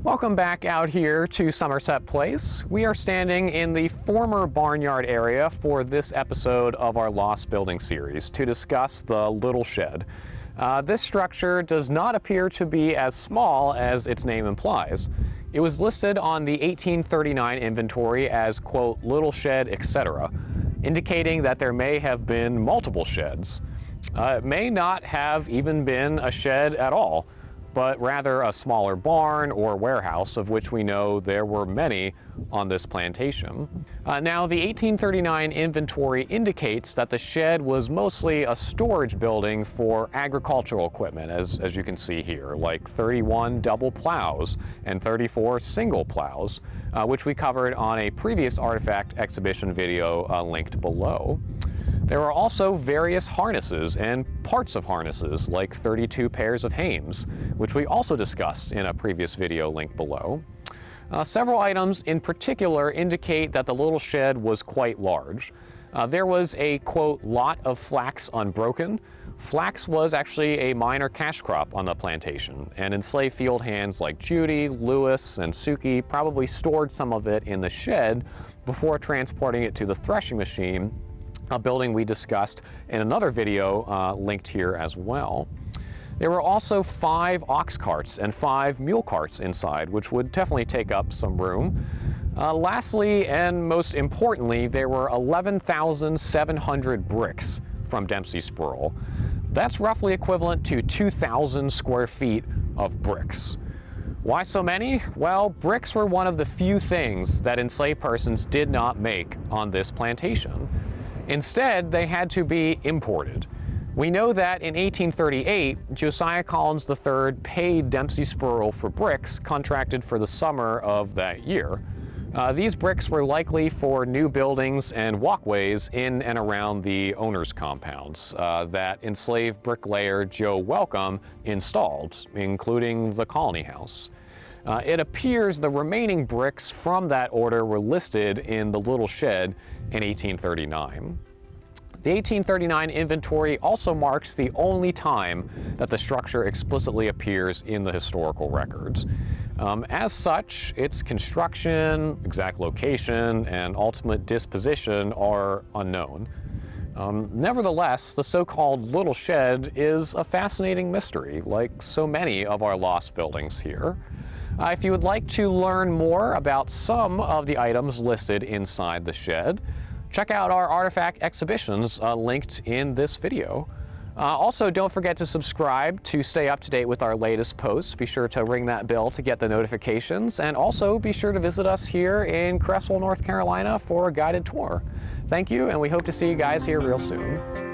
Welcome back out here to Somerset Place. We are standing in the former barnyard area for this episode of our Lost Building series to discuss the Little Shed. This structure does not appear to be as small as its name implies. It was listed on the 1839 inventory as, quote, little shed, etc., indicating that there may have been multiple sheds. It may not have even been a shed at all, but rather a smaller barn or warehouse, of which we know there were many on this plantation. Now, the 1839 inventory indicates that the shed was mostly a storage building for agricultural equipment, as you can see here, like 31 double plows and 34 single plows, which we covered on a previous artifact exhibition video linked below. There are also various harnesses and parts of harnesses, like 32 pairs of hames, which we also discussed in a previous video linked below. Several items in particular indicate that the little shed was quite large. There was a, quote, lot of flax unbroken. Flax was actually a minor cash crop on the plantation, and enslaved field hands like Judy, Lewis, and Suki probably stored some of it in the shed before transporting it to the threshing machine, a building we discussed in another video linked here as well. There were also 5 ox carts and 5 mule carts inside, which would definitely take up some room. Lastly, and most importantly, there were 11,700 bricks from Dempsey Sproul. That's roughly equivalent to 2,000 square feet of bricks. Why so many? Well, bricks were one of the few things that enslaved persons did not make on this plantation. Instead, they had to be imported. We know that in 1838, Josiah Collins III paid Dempsey Sproul for bricks contracted for the summer of that year. These bricks were likely for new buildings and walkways in and around the owners' compounds that enslaved bricklayer Joe Welcome installed, including the Colony House. It appears the remaining bricks from that order were listed in the Little Shed in 1839. The 1839 inventory also marks the only time that the structure explicitly appears in the historical records. As such, its construction, exact location, and ultimate disposition are unknown. Nevertheless, the so-called Little Shed is a fascinating mystery, like so many of our lost buildings here. If you would like to learn more about some of the items listed inside the shed, check out our artifact exhibitions linked in this video. Also, don't forget to subscribe to stay up to date with our latest posts. Be sure to ring that bell to get the notifications, and also be sure to visit us here in Creswell, North Carolina for a guided tour. Thank you, and we hope to see you guys here real soon.